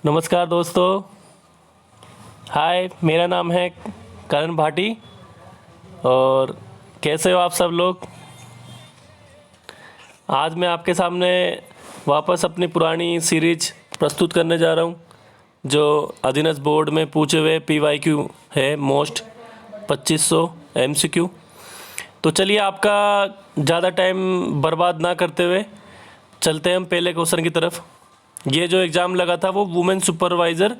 नमस्कार दोस्तों। हाय, मेरा नाम है करण भाटी और कैसे हो आप सब लोग। आज मैं आपके सामने वापस अपनी पुरानी सीरीज प्रस्तुत करने जा रहा हूँ जो अधीनस्थ बोर्ड में पूछे हुए PYQ है, मोस्ट 2500 MCQ। तो चलिए आपका ज़्यादा टाइम बर्बाद ना करते हुए चलते हैं हम पहले क्वेश्चन की तरफ। ये जो एग्ज़ाम लगा था वो वुमेन सुपरवाइज़र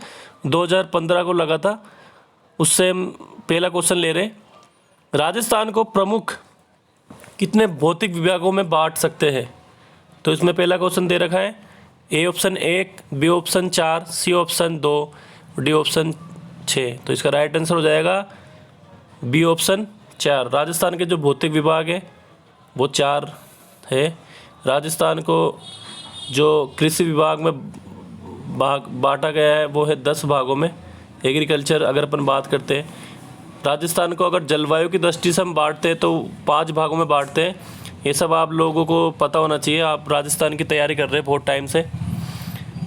2015 को लगा था। उससे हम पहला क्वेश्चन ले रहे हैं। राजस्थान को प्रमुख कितने भौतिक विभागों में बांट सकते हैं। तो इसमें पहला क्वेश्चन दे रखा है A option 1, B option 4, C option 2, D option 6। तो इसका राइट आंसर हो जाएगा B ऑप्शन 4। राजस्थान के जो भौतिक विभाग है वो 4 है। राजस्थान को जो कृषि विभाग में बांटा गया है वो है 10 भागों में। एग्रीकल्चर अगर अपन बात करते हैं, राजस्थान को अगर जलवायु की दृष्टि से हम बांटते हैं तो 5 भागों में बांटते हैं। ये सब आप लोगों को पता होना चाहिए। आप राजस्थान की तैयारी कर रहे हैं बहुत टाइम से।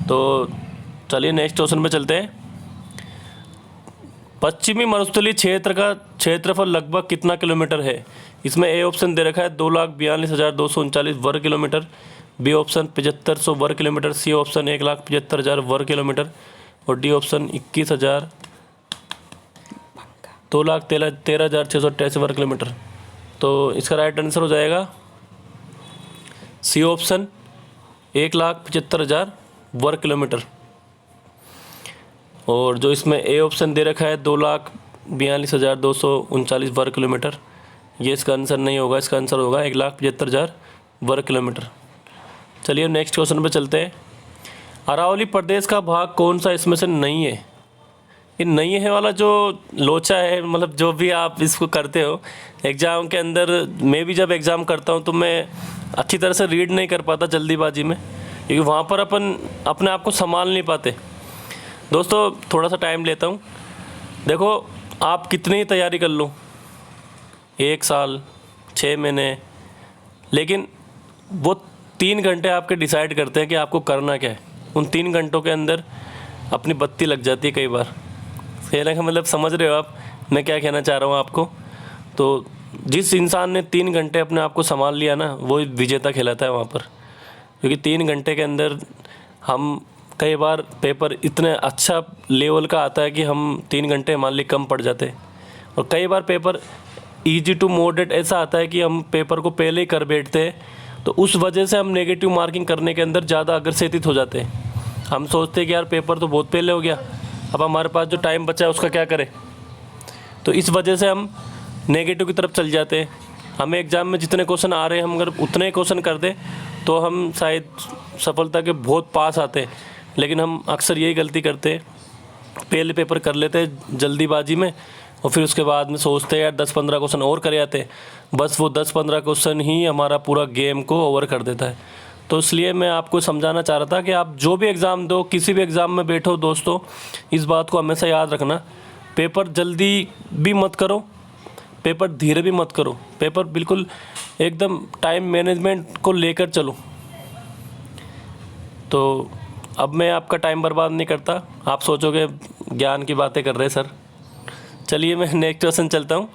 तो चलिए नेक्स्ट क्वेश्चन पे चलते हैं। पश्चिमी मरुस्थलीय क्षेत्र का क्षेत्रफल लगभग कितना किलोमीटर है। इसमें A ऑप्शन दे रखा है 2,42,239 वर्ग किलोमीटर, B ऑप्शन 7500 वर्ग किलोमीटर, C ऑप्शन 1,75,000 वर्ग किलोमीटर और D ऑप्शन 21,000 2,13,688 वर्ग किलोमीटर। तो इसका राइट आंसर हो जाएगा C ऑप्शन 1,75,000 वर्ग किलोमीटर। और जो इसमें A ऑप्शन दे रखा है 2,42,239 वर्ग किलोमीटर, ये इसका आंसर नहीं होगा। इसका आंसर होगा 1,75,000 वर्ग किलोमीटर। चलिए नेक्स्ट क्वेश्चन पे चलते हैं। अरावली प्रदेश का भाग कौन सा इसमें से नहीं है। ये नहीं है वाला जो लोचा है, मतलब जो भी आप इसको करते हो एग्ज़ाम के अंदर। मैं भी जब एग्ज़ाम करता हूँ तो मैं अच्छी तरह से रीड नहीं कर पाता जल्दीबाजी में, क्योंकि वहाँ पर अपन अपने आप को संभाल नहीं पाते। दोस्तों थोड़ा सा टाइम लेता हूँ। देखो आप कितनी ही तैयारी कर लो, 1 साल 6 महीने, लेकिन वो 3 घंटे आपके डिसाइड करते हैं कि आपको करना क्या है। उन 3 घंटों के अंदर अपनी बत्ती लग जाती है कई बार। कहने का मतलब समझ रहे हो आप मैं क्या कहना चाह रहा हूँ आपको। तो जिस इंसान ने 3 घंटे अपने आप को संभाल लिया ना, वो विजेता कहलाता है वहाँ पर। क्योंकि 3 घंटे के अंदर हम कई बार पेपर इतने अच्छा लेवल का आता है कि हम 3 घंटे हमारे लिए कम पड़ जाते हैं। और कई बार पेपर ईजी टू मॉडरेट ऐसा आता है कि हम पेपर को पहले ही कर बैठते हैं, तो उस वजह से हम नेगेटिव मार्किंग करने के अंदर ज़्यादा अग्रसित हो जाते हैं। हम सोचते हैं कि यार पेपर तो बहुत पहले हो गया, अब हमारे पास जो टाइम बचा है उसका क्या करें। तो इस वजह से हम नेगेटिव की तरफ चल जाते हैं। हमें एग्ज़ाम में जितने क्वेश्चन आ रहे हैं, हम अगर उतने क्वेश्चन कर दें तो हम शायद सफलता के बहुत पास आते हैं। लेकिन हम अक्सर यही गलती करते हैं, पहले पेपर कर लेते हैं जल्दीबाजी में और फिर उसके बाद में सोचते हैं यार 10-15 क्वेश्चन और कर आते हैं। बस वो 10-15 क्वेश्चन ही हमारा पूरा गेम को ओवर कर देता है। तो इसलिए मैं आपको समझाना चाह रहा था कि आप जो भी एग्ज़ाम दो, किसी भी एग्ज़ाम में बैठो दोस्तों, इस बात को हमेशा याद रखना। पेपर जल्दी भी मत करो, पेपर धीरे भी मत करो, पेपर बिल्कुल एकदम टाइम मैनेजमेंट को लेकर चलो। तो अब मैं आपका टाइम बर्बाद नहीं करता। आप सोचोगे ज्ञान की बातें कर रहे सर। चलिए मैं नेक्स्ट क्वेश्चन चलता हूँ।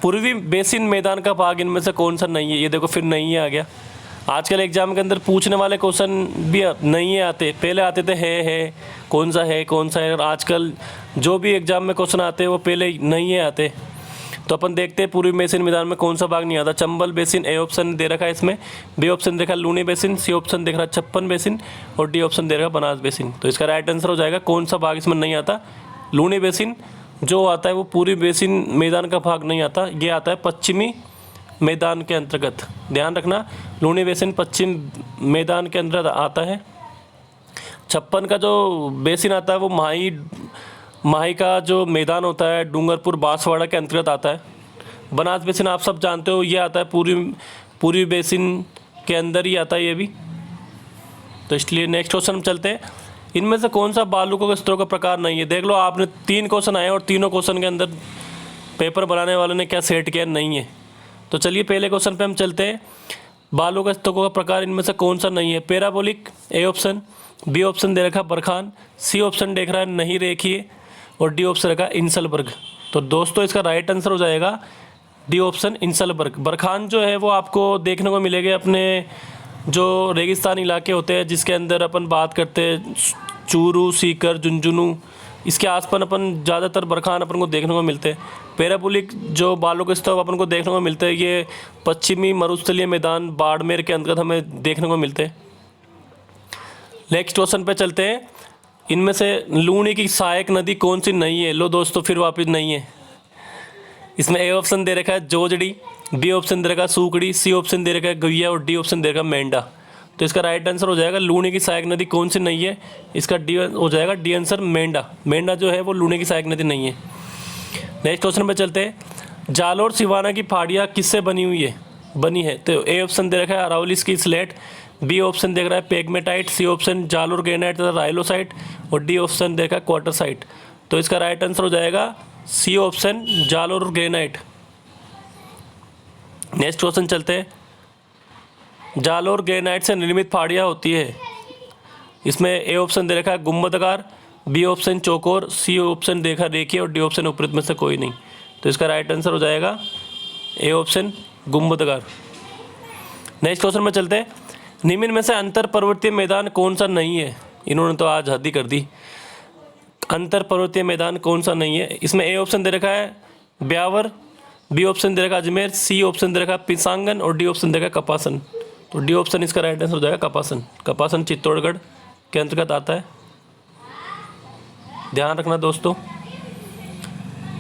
पूर्वी बेसिन मैदान का भाग इनमें से कौन सा नहीं है। ये देखो फिर नहीं है आ गया। आजकल एग्जाम के अंदर पूछने वाले क्वेश्चन भी नहीं है आते, पहले आते थे है कौन सा है कौन सा है। और आजकल जो भी एग्जाम में क्वेश्चन आते हैं वो पहले नहीं है आते। तो अपन देखते हैं पूर्वी बेसिन मैदान में कौन सा भाग नहीं आता। चंबल बेसिन A ऑप्शन दे रखा है इसमें, B ऑप्शन देखा लूनी बेसिन, C ऑप्शन देख रहा है छप्पन बेसिन और D ऑप्शन दे रखा है बनास बेसिन। तो इसका राइट आंसर हो जाएगा कौन सा भाग इसमें नहीं आता। लूनी बेसिन जो आता है वो पूरी बेसिन मैदान का भाग नहीं आता, ये आता है पश्चिमी मैदान के अंतर्गत। ध्यान रखना, लूनी बेसिन पश्चिम मैदान के अंदर आता है। छप्पन का जो बेसिन आता है वो माही का जो मैदान होता है डूंगरपुर बांसवाड़ा के अंतर्गत आता है। बनास बेसिन आप सब जानते हो ये आता है पूरी बेसिन के अंदर ही आता है ये भी। तो इसलिए नेक्स्ट क्वेश्चन हम चलते हैं। इनमें से कौन सा बालुकों के स्तरों का प्रकार नहीं है। देख लो आपने 3 क्वेश्चन आए और तीनों क्वेश्चन के अंदर पेपर बनाने वाले ने क्या सेट किया नहीं है। तो चलिए पहले क्वेश्चन पे हम चलते हैं। बालू के स्तूपों का प्रकार इनमें से कौन सा नहीं है? Parabolic A option, B option दे रखा है बरखान, सी ऑप्शन देख रहा है नहीं रेखीय, और डी ऑप्शन रखा है इंसलबर्ग। तो दोस्तों इसका राइट आंसर हो जाएगा डी ऑप्शन इंसलबर्ग। बरखान जो है वो आपको देखने को मिलेंगे अपने जो रेगिस्तान इलाके होते हैं जिसके अंदर अपन बात करते हैं चूरू, सीकर, झुंझुनू, इसके आसपास अपन ज़्यादातर बरखान अपन को देखने को मिलते हैं। पैराबोलिक जो बालू के स्तूप अपन को देखने को मिलते हैं ये पश्चिमी मरुस्थलीय मैदान बाड़मेर के अंतर्गत हमें देखने को मिलते हैं। नेक्स्ट क्वेश्चन पे चलते हैं। इनमें से लूणी की सहायक नदी कौन सी नहीं है? लो दोस्तों फिर वापस नहीं है। इसमें ए ऑप्शन दे रखा है जोजड़ी, बी ऑप्शन दे रखा है सूकड़ी, सी ऑप्शन दे रखा है गुइया, और डी ऑप्शन दे रखा है मेंढा। तो इसका राइट आंसर हो जाएगा लूणी की सहायक नदी कौन सी नहीं है? इसका डी हो जाएगा डी आंसर मेंढा। मेंढा जो है वो लूणी की सहायक नदी नहीं है। नेक्स्ट क्वेश्चन पे चलते हैं। जालोर सिवाना की पहाड़ियाँ किससे बनी है? तो ए ऑप्शन दे रखा है अरावली की स्लेट, बी ऑप्शन देख रहा है पेगमेटाइट, सी ऑप्शन जालोर ग्रेनाइट तथा राइलोसाइट, और डी ऑप्शन देखा है क्वार्टरसाइट। तो इसका राइट आंसर हो जाएगा C option Jalore granite. Next question चलते हैं। जालोर ग्रेनाइट से निर्मित पहाड़ियाँ होती है। इसमें ए ऑप्शन दे रखा है गुंबदाकार, बी ऑप्शन चौकोर, सी ऑप्शन देखा रेखीय, और डी ऑप्शन उपयुक्त में से कोई नहीं। तो इसका राइट आंसर हो जाएगा ए ऑप्शन गुंबदाकार। नेक्स्ट क्वेश्चन में चलते हैं। निम्न में से अंतर पर्वतीय मैदान कौन सा नहीं है? इन्होंने तो आज हद ही कर दी। अंतर पर्वतीय मैदान कौन सा नहीं है? इसमें ए ऑप्शन दे रखा है ब्यावर, बी ऑप्शन दे रखा है अजमेर, सी ऑप्शन दे रखा है पिसांगन, और डी ऑप्शन दे रखा है कपासन। तो डी ऑप्शन इसका राइट आंसर हो जाएगा कपासन। कपासन चित्तौड़गढ़ के अंतर्गत आता है, ध्यान रखना दोस्तों।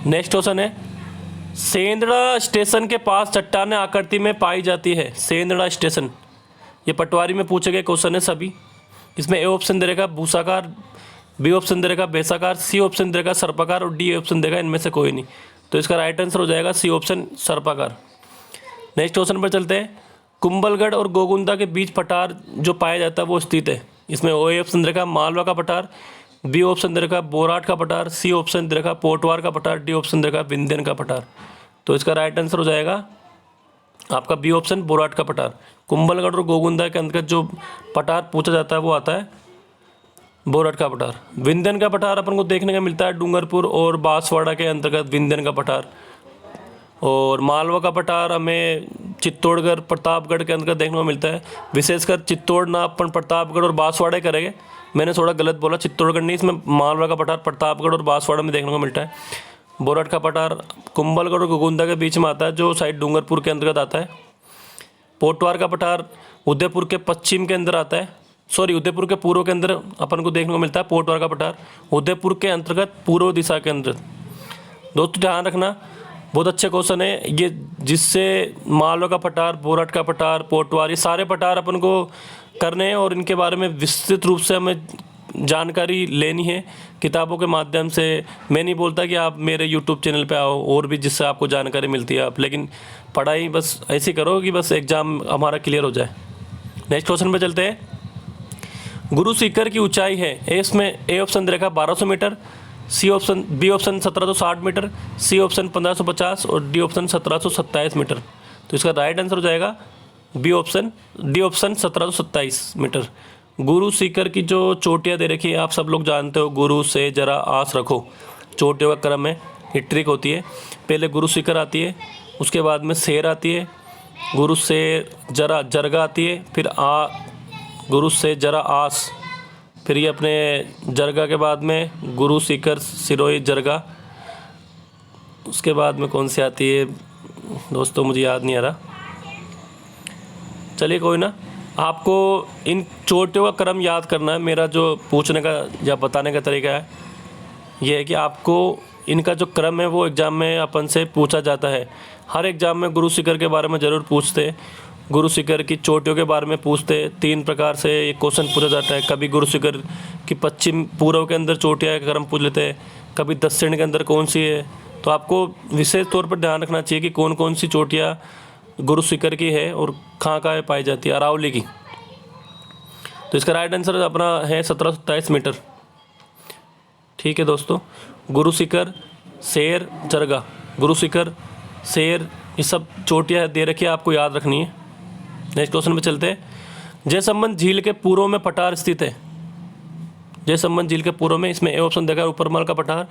नेक्स्ट क्वेश्चन है। सेंदड़ा स्टेशन के पास चट्टानें आकृति में पाई जाती है। सेंदड़ा स्टेशन, ये पटवारी में पूछे गए क्वेश्चन है सभी। इसमें ए ऑप्शन दे रखा भूसाकार, बी ऑप्शन दे रखा बेसाकार, सी ऑप्शन दे रखा सर्पाकार, और डी ऑप्शन देगा इनमें से कोई नहीं। तो इसका राइट आंसर हो जाएगा सी ऑप्शन सर्पाकार। नेक्स्ट क्वेश्चन पर चलते हैं। कुंभलगढ़ और गोगुंदा के बीच पठार जो पाया जाता है वो स्थित है। इसमें ओ ऑप्शन दे रखा मालवा का पठार, बी ऑप्शन दे रखा बोराट का पठार, सी ऑप्शन दे रखा पोटवार का पठार, डी ऑप्शन दे रखा विंध्यन का पठार। तो इसका राइट आंसर हो जाएगा आपका बी ऑप्शन बोराट का पठार। कुंभलगढ़ और गोगुंदा के अंतर्गत जो पठार पूछा जाता है वो आता है बोराट का पठार। विंध्यन का पठार अपन को देखने का मिलता है डूंगरपुर और बांसवाड़ा के अंतर्गत विंध्यन का पठार, और मालवा का पठार हमें चित्तौड़गढ़ प्रतापगढ़ के अंतर्गत देखने को मिलता है। विशेषकर चित्तौड़ ना अपन प्रतापगढ़ और बांसवाड़ा करेंगे, मैंने थोड़ा गलत बोला, चित्तौड़गढ़ नहीं, इसमें मालवा का पठार प्रतापगढ़ और बांसवाड़ा में देखने को मिलता है। बोराट का पठार कुंभलगढ़ और गोगुंदा के बीच में आता है जो साइड डूंगरपुर के अंतर्गत आता है। पोटवार का पठार उदयपुर के पश्चिम के अंदर आता है, उदयपुर के पूर्व के अंदर अपन को देखने को मिलता है। पोटवार का पठार उदयपुर के अंतर्गत पूर्व दिशा के अंदर। दोस्तों ध्यान रखना, बहुत अच्छे क्वेश्चन है ये, जिससे मालवा का पठार, बोराट का पठार, पोटवार, ये सारे पठार अपन को करने हैं और इनके बारे में विस्तृत रूप से हमें जानकारी लेनी है किताबों के माध्यम से। मैं नहीं बोलता कि आप मेरे यूट्यूब चैनल पे आओ और भी जिससे आपको जानकारी मिलती है आप, लेकिन पढ़ाई बस ऐसी करो कि बस एग्ज़ाम हमारा क्लियर हो जाए। नेक्स्ट क्वेश्चन पे चलते हैं। गुरु शिखर की ऊंचाई है, इसमें ए ऑप्शन दे रखा 1200 metre, B option 1760 metre, C option 1550 और डी ऑप्शन 1727 मीटर। तो इसका राइट आंसर हो जाएगा D option 1727 metre. Guru Shikhar की जो चोटियाँ दे रखी है आप सब लोग जानते हो, गुरु से जरा आस रखो, चोटियों का क्रम है, ये ट्रिक होती है। पहले गुरु शिखर आती है, उसके बाद में शेर आती है, गुरु से जरा जरगा आती है, फिर गुरु से जरा आस, फिर ये अपने जरगा के बाद में गुरु शिखर सिरोही जरगा, उसके बाद में कौन सी आती है दोस्तों मुझे याद नहीं आ रहा। चलिए कोई ना, आपको इन चोटियों का क्रम याद करना है। मेरा जो पूछने का या बताने का तरीका है ये है कि आपको इनका जो क्रम है वो एग्ज़ाम में अपन से पूछा जाता है। हर एग्ज़ाम में गुरु शिखर के बारे में ज़रूर पूछते, गुरु शिखर की चोटियों के बारे में पूछते। 3 प्रकार से ये क्वेश्चन पूछा जाता है। कभी गुरु शिखर की पश्चिम पूर्व के अंदर चोटियाँ का क्रम पूछ लेते हैं, कभी दक्षिण के अंदर कौन सी है। तो आपको विशेष तौर पर ध्यान रखना चाहिए कि कौन कौन सी चोटियाँ गुरु शिखर की है और कहाँ कहाँ पाई जाती है। अरावली की। तो इसका राइट आंसर अपना है 1727 मीटर। ठीक है दोस्तों, गुरु शिखर, शेर, जरगा, गुरु शिखर, शेर, ये सब चोटियाँ दे रखी है, आपको याद रखनी है। नेक्स्ट क्वेश्चन पे चलते हैं। जयसंबंध झील के पूर्व में पठार स्थित है। जयसंबंध झील के पूर्व में, इसमें ए ऑप्शन देखा ऊपरमाल का पठार,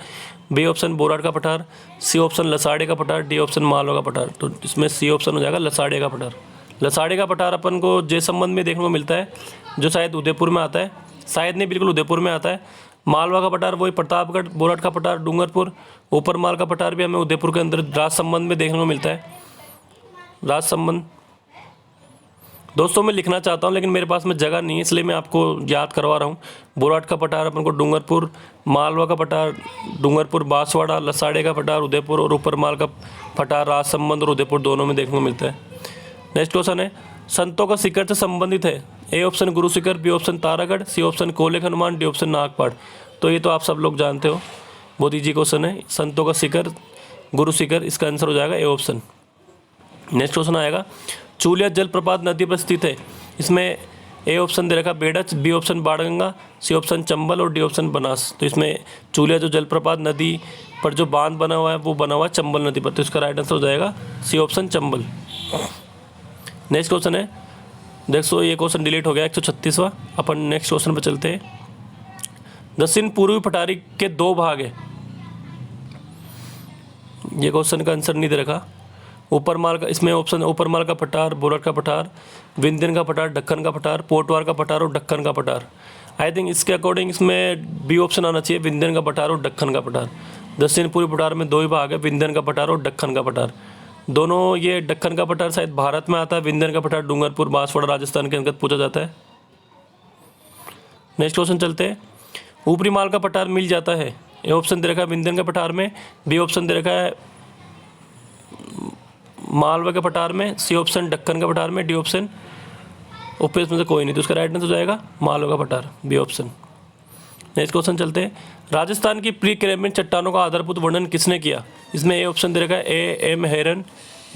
बी ऑप्शन बोराट का पठार, सी ऑप्शन लसाड़े का पठार, डी ऑप्शन मालवा का पठार। तो इसमें सी ऑप्शन हो जाएगा लसाड़े का पठार। लसाड़े का पठार अपन को जयसंबंध में देखने को मिलता है, जो शायद उदयपुर में आता है, शायद नहीं बिल्कुल उदयपुर में आता है। मालवा का पठार वही प्रतापगढ़, बोराट का पठार डूंगरपुर, ऊपरमाल का पठार भी हमें उदयपुर के अंदर राजसंबंध में देखने को मिलता है। राजसंबंध दोस्तों मैं लिखना चाहता हूँ लेकिन मेरे पास में जगह नहीं है, इसलिए मैं आपको याद करवा रहा हूँ। बोराट का पठार अपन को डूंगरपुर, मालवा का पठार डूंगरपुर बांसवाड़ा, लसाड़े का पठार उदयपुर और ऊपरमाल का पठार राजसंबंध और उदयपुर दोनों में देखने को मिलता है। नेक्स्ट क्वेश्चन है, संतों का शिखर से संबंधित है। A option Guru Shikhar, B option Taragarh, C option Kolekh Hanuman, D option Nagpad. तो ये तो आप सब लोग जानते हो, बहुत ईजी क्वेश्चन है। संतों का शिखर गुरु शिखर, इसका आंसर हो जाएगा ए ऑप्शन। नेक्स्ट क्वेश्चन आएगा, चूलिया जलप्रपात नदी पर स्थित है। इसमें ए ऑप्शन दे रखा Berach, B option Banganga, C option Chambal और डी ऑप्शन बनास। तो इसमें चूलिया जो जलप्रपात नदी पर जो बांध बना हुआ है वो बना हुआ है चंबल नदी पर, तो इसका राइट आंसर हो जाएगा C option Chambal. Next question है, देखो ये क्वेश्चन डिलीट हो गया 136वां। अपन नेक्स्ट क्वेश्चन पर चलते हैं। दक्षिण पूर्वी पठारी के दो भाग है। ये क्वेश्चन का आंसर नहीं दे रखा। ऊपरमाल का, इसमें ऑप्शन ऊपरमाल का पठार, बोराट का पठार, विंध्यन का पठार, दक्कन का पठार, पोटवार का पठार और दक्कन का पठार। आई थिंक इसके अकॉर्डिंग इसमें बी ऑप्शन आना चाहिए, विंध्यन का पठार और दक्कन का पठार। दक्षिण पूर्वी पठार में दो ही भाग है, विंध्यन का पठार और दक्कन का पठार। दोनों, ये दक्कन का पठार शायद भारत में आता है, विंध्यन का पठार डूंगरपुर बांसवाड़ा राजस्थान के अंतर्गत पूछा जाता है। नेक्स्ट क्वेश्चन चलते हैं। ऊपरी माल का पठार मिल जाता है। ए ऑप्शन दे रखा है विंध्यन के पठार में, बी ऑप्शन दे रखा है मालवा के पठार में, सी ऑप्शन दक्कन के पठार में, डी ऑप्शन ऊपर इसमें से कोई नहीं, तो उसका राइट आंसर हो जाएगा मालवा का पठार, बी ऑप्शन। नेक्स्ट क्वेश्चन चलते हैं। राजस्थान की प्री कैम्ब्रियन चट्टानों का आधारभूत वर्णन किसने किया। इसमें ए ऑप्शन दे रखा है A M Heron,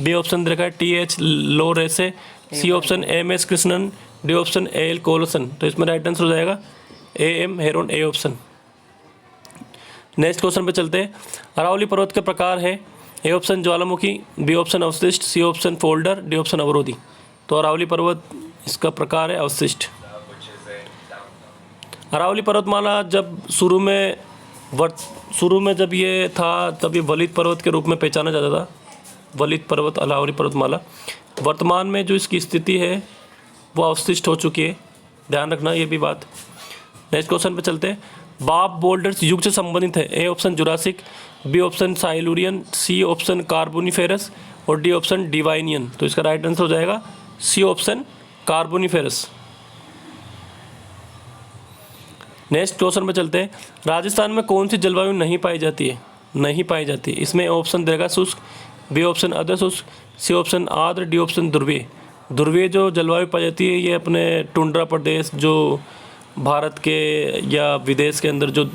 B option दे रखा है टी एच लोरेसे, C option M S Krishnan, D option A L Coulson. तो इसमें राइट आंसर हो जाएगा A M Heron, A option. Next question पे चलते हैं। अरावली पर्वत के प्रकार है। ए ऑप्शन ज्वालामुखी, बी ऑप्शन अवशिष्ट, C option folder, D option अवरोधी। तो अरावली पर्वत इसका प्रकार है अवशिष्ट। अरावली पर्वतमाला जब शुरू में जब ये था तब ये वलित पर्वत के रूप में पहचाना जाता था, वलित पर्वत अरावली पर्वतमाला। वर्तमान में जो इसकी स्थिति है वो अवशिष्ट हो चुकी है, ध्यान रखना ये भी बात। नेक्स्ट क्वेश्चन पे चलते हैं। बाब बोल्डर्स युग से संबंधित है। A option Jurassic, B option Silurian, C option Carboniferous और डी ऑप्शन डिवाइनियन। तो इसका राइट आंसर हो जाएगा C option Carboniferous. Next question पे चलते हैं। राजस्थान में कौन सी जलवायु नहीं पाई जाती है। नहीं पाई जाती है। इसमें ऑप्शन देगा शुष्क, बी ऑप्शन अर्ध शुष्क, सी ऑप्शन आर्द्र, डी ऑप्शन ध्रुवीय। ध्रुवीय जो जलवायु पाई जाती है ये अपने टुंड्रा प्रदेश जो भारत के या विदेश के अंदर जो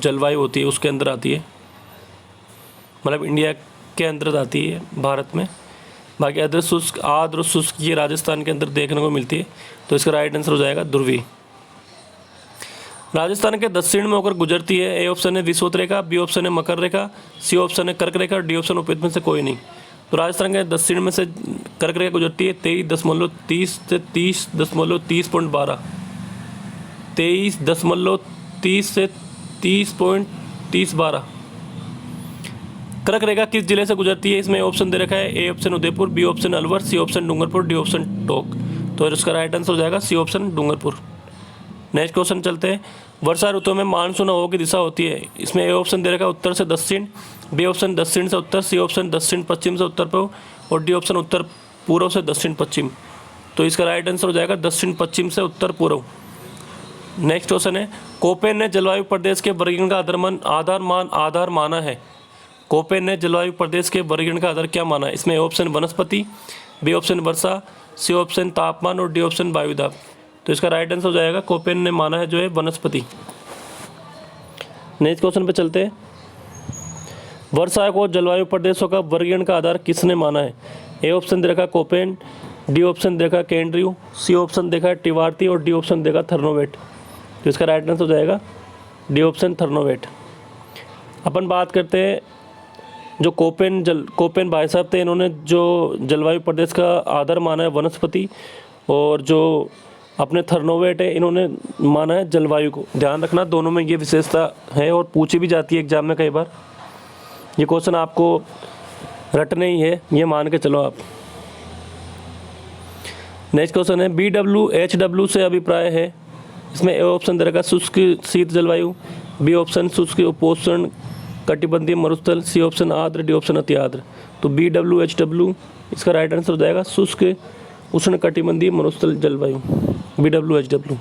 जलवायु होती है उसके अंदर आती है, मतलब इंडिया के अंदर आती है भारत में। बाकी अर्ध शुष्क, आर्द्र, शुष्क ये राजस्थान के अंदर देखने को मिलती है। तो इसका राइट आंसर हो जाएगा ध्रुवीय। राजस्थान के दक्षिण में होकर गुजरती है। ए ऑप्शन है विषुवत रेखा, बी ऑप्शन है मकर रेखा, सी ऑप्शन है कर्क रेखा, डी ऑप्शन उपयुक्त में से कोई नहीं। तो राजस्थान के दक्षिण में से कर्क रेखा गुजरती है 23.30 से 30.12, 23.30 से 30.12। कर्क रेखा किस जिले से गुजरती है। इसमें ऑप्शन दे रखा है A option Udaipur, B option Alwar, C option Dungarpur, D option Tonk. तो इसका राइट आंसर हो जाएगा C option Dungarpur. Next question चलते हैं। वर्षा ऋतु में मानसून हवा की दिशा होती है। इसमें ए ऑप्शन दे रखा है उत्तर से दक्षिण, बी ऑप्शन दक्षिण से उत्तर, सी ऑप्शन दक्षिण पश्चिम से उत्तर पूर्व और डी ऑप्शन उत्तर पूर्व से दक्षिण पश्चिम। तो इसका राइट आंसर हो जाएगा दक्षिण पश्चिम से उत्तर पूर्व। नेक्स्ट क्वेश्चन है। कोपेन ने जलवायु प्रदेश के वर्गीकरण का आधार माना है। कोपेन ने जलवायु प्रदेश के वर्गीकरण का आधार क्या माना है। इसमें ऑप्शन वनस्पति, बी ऑप्शन वर्षा, सी ऑप्शन तापमान और डी ऑप्शन वायुदाब। तो इसका राइट आंसर हो जाएगा कोपेन ने माना है जो है वनस्पति। नेक्स्ट क्वेश्चन पे चलते हैं। वर्षा को जलवायु प्रदेशों का वर्गीकरण का आधार किसने माना है। ए ऑप्शन दे रखा कोपेन, डी ऑप्शन देखा कैंड्रियू, सी ऑप्शन देखा टिवार्ती और डी ऑप्शन देखा थर्नोवेट। तो इसका राइट आंसर हो जाएगा डी ऑप्शन थर्नोवेट। अपन बात करते हैं जो कोपेन भाई साहब थे, इन्होंने जो जलवायु प्रदेश का आधार माना है वनस्पति, और जो अपने थर्नोवेट है इन्होंने माना है जलवायु को। ध्यान रखना दोनों में ये विशेषता है और पूछी भी जाती है एग्जाम में कई बार। ये क्वेश्चन आपको रटने ही है, ये मान के चलो आप। नेक्स्ट क्वेश्चन है BWHW से अभिप्राय है। इसमें ए ऑप्शन दे रखा शुष्क शीत जलवायु, बी ऑप्शन शुष्क उपोष्ण कटिबंधीय मरुस्थल, सी ऑप्शन आर्द्र, डी ऑप्शन अति आर्द्र। तो BWHW इसका राइट आंसर हो जाएगा शुष्क उष्ण कटिबंधीय मरुस्थल जलवायु, BWHW।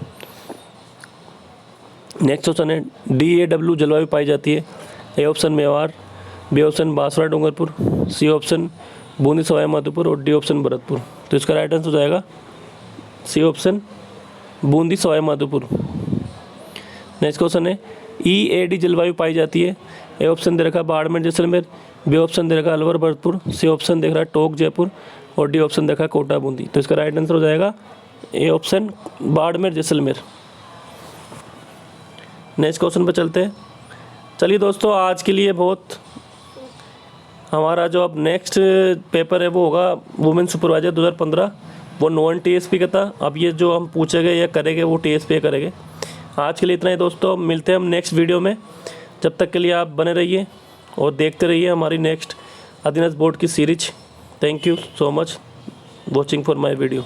नेक्स्ट क्वेश्चन है DAW जलवायु पाई जाती है। A option Mewar, B option Banswara Dungarpur, C option Bundi Sawai Madhopur और डी ऑप्शन भरतपुर। तो इसका राइट आंसर हो जाएगा C option Bundi Sawai Madhopur. Next question है EAD जलवायु पाई जाती है। ए ऑप्शन दे रखा बाड़मेर जैसलमेर, बी ऑप्शन दे रखा अलवर भरतपुर, सी ऑप्शन देख रहा है टोंक जयपुर और डी ऑप्शन देखा कोटा बूंदी। तो इसका राइट आंसर हो जाएगा A option Barmer Jaisalmer. Next question पर चलते हैं। चलिए दोस्तों, आज के लिए बहुत। हमारा जो अब नेक्स्ट पेपर है वो होगा वुमेन सुपरवाइजर 2015, वो नॉन TSP का था। अब ये जो हम पूछेंगे या करेंगे वो TSP करेंगे। आज के लिए इतना ही दोस्तों, मिलते हैं हम नेक्स्ट वीडियो में। जब तक के लिए आप बने रहिए और देखते रहिए हमारी नेक्स्ट अधीनस्थ बोर्ड की series. Thank you so much watching for my video.